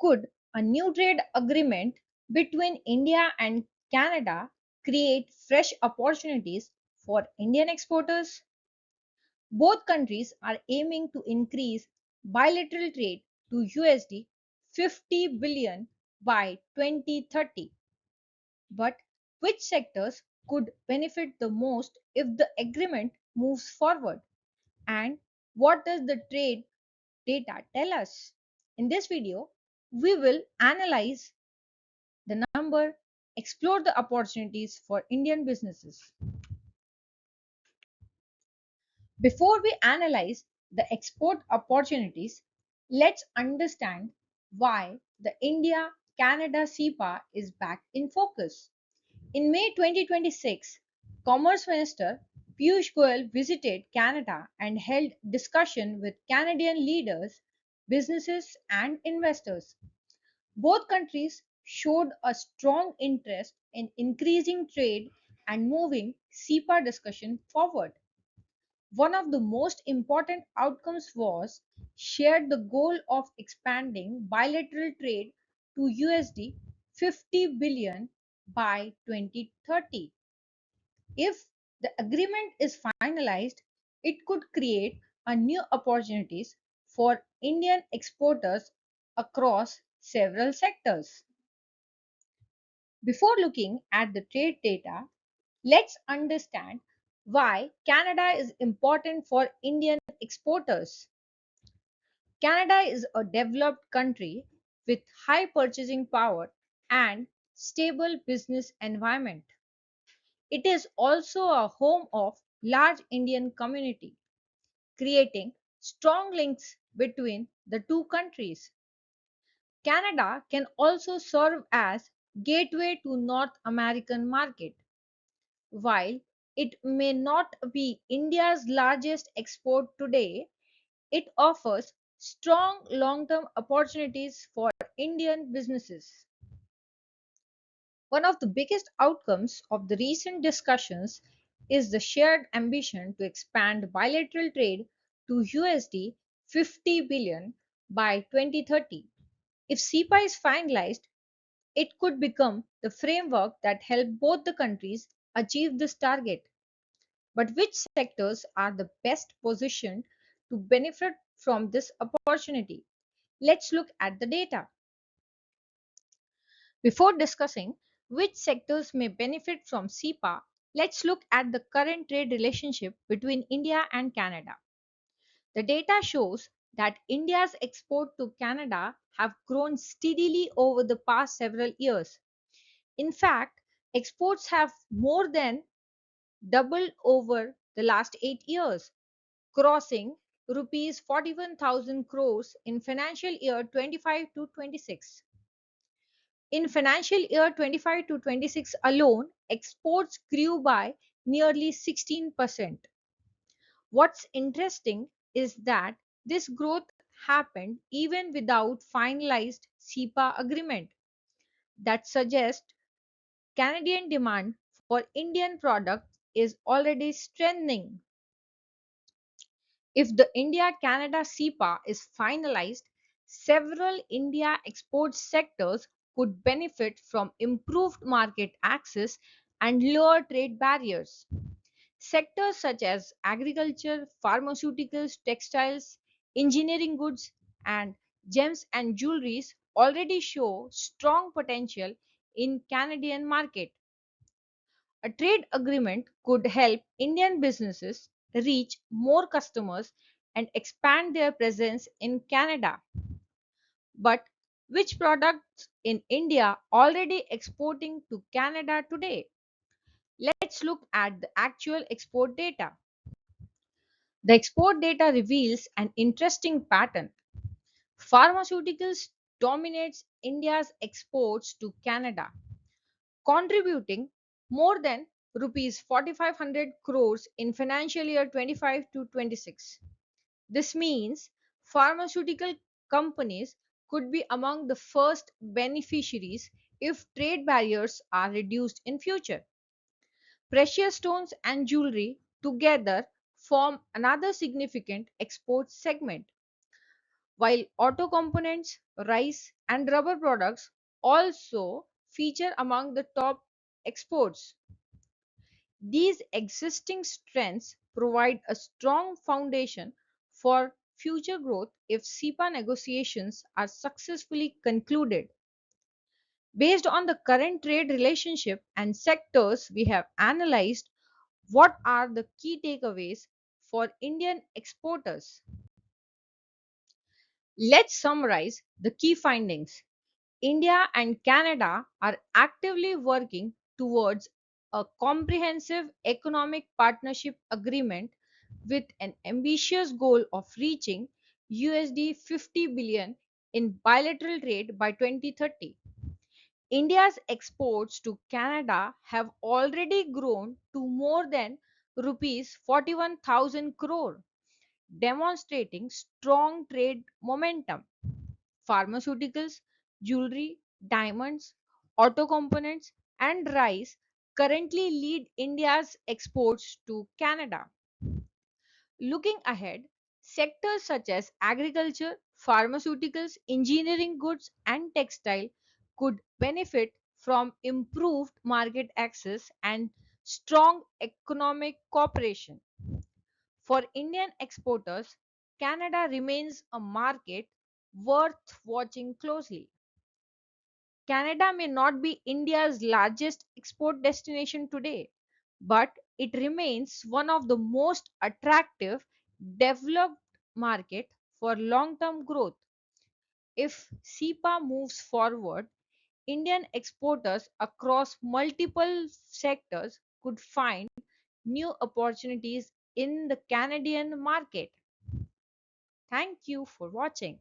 Could a new trade agreement between India and Canada create fresh opportunities for Indian exporters? Both countries are aiming to increase bilateral trade to USD 50 billion by 2030. But which sectors could benefit the most if the agreement moves forward? And what does the trade data tell us? In this video, we will analyze the number, explore the opportunities for Indian businesses. Before we analyze the export opportunities, let's understand why the India Canada CEPA is back in focus. In May 2026, Commerce Minister Piyush Goyal visited Canada and held discussion with Canadian leaders, businesses, and investors. Both countries showed a strong interest in increasing trade and moving CEPA discussion forward. One of the most important outcomes was shared the goal of expanding bilateral trade to USD 50 billion by 2030. If the agreement is finalized, it could create a new opportunities for Indian exporters across several sectors. Before looking at the trade data, let's understand why Canada is important for Indian exporters. Canada is a developed country with high purchasing power and stable business environment. It is also a home of large Indian community, creating strong links between the two countries. Canada can also serve as gateway to North American market. While it may not be India's largest export today, it offers strong long-term opportunities for Indian businesses. One of the biggest outcomes of the recent discussions is the shared ambition to expand bilateral trade to USD 50 billion by 2030. If CEPA is finalized, it could become the framework that help both the countries achieve this target. But which sectors are the best positioned to benefit from this opportunity? Let's look at the data. Before discussing which sectors may benefit from CEPA, let's look at the current trade relationship between India and Canada. The data shows that India's export to Canada have grown steadily over the past several years. In fact, exports have more than doubled over the last 8 years, crossing rupees 41,000 crores in financial year 25 to 26. In financial year 25 to 26 alone, exports grew by nearly 16%. What's interesting is that this growth happened even without finalized CEPA agreement that suggests Canadian demand for Indian products is already strengthening. If the India Canada CEPA is finalized, several India export sectors could benefit from improved market access and lower trade barriers. Sectors such as agriculture, pharmaceuticals, textiles, engineering goods, and gems and jewelries already show strong potential in Canadian market. A trade agreement could help Indian businesses reach more customers and expand their presence in Canada. But which products in India already exporting to Canada today? Let's look at the actual export data. The export data reveals an interesting pattern. Pharmaceuticals dominates India's exports to Canada, contributing more than rupees 4500 crores in financial year 25 to 26. This means pharmaceutical companies could be among the first beneficiaries if trade barriers are reduced in future. Precious stones and jewelry together form another significant export segment. while auto components, rice, and rubber products also feature among the top exports. These existing strengths provide a strong foundation for future growth if CEPA negotiations are successfully concluded. Based on the current trade relationship and sectors we have analyzed, what are the key takeaways for Indian exporters? Let's summarize the key findings. India and Canada are actively working towards a comprehensive economic partnership agreement with an ambitious goal of reaching USD 50 billion in bilateral trade by 2030. India's exports to Canada have already grown to more than rupees 41,000 crore, demonstrating strong trade momentum. Pharmaceuticals, jewelry, diamonds, auto components, and rice currently lead India's exports to Canada. Looking ahead, sectors such as agriculture, pharmaceuticals, engineering goods, and textile could benefit from improved market access and strong economic cooperation. For Indian exporters, Canada remains a market worth watching closely. Canada may not be India's largest export destination today, but it remains one of the most attractive developed market for long-term growth. If CEPA moves forward, Indian exporters across multiple sectors could find new opportunities in the Canadian market. Thank you for watching.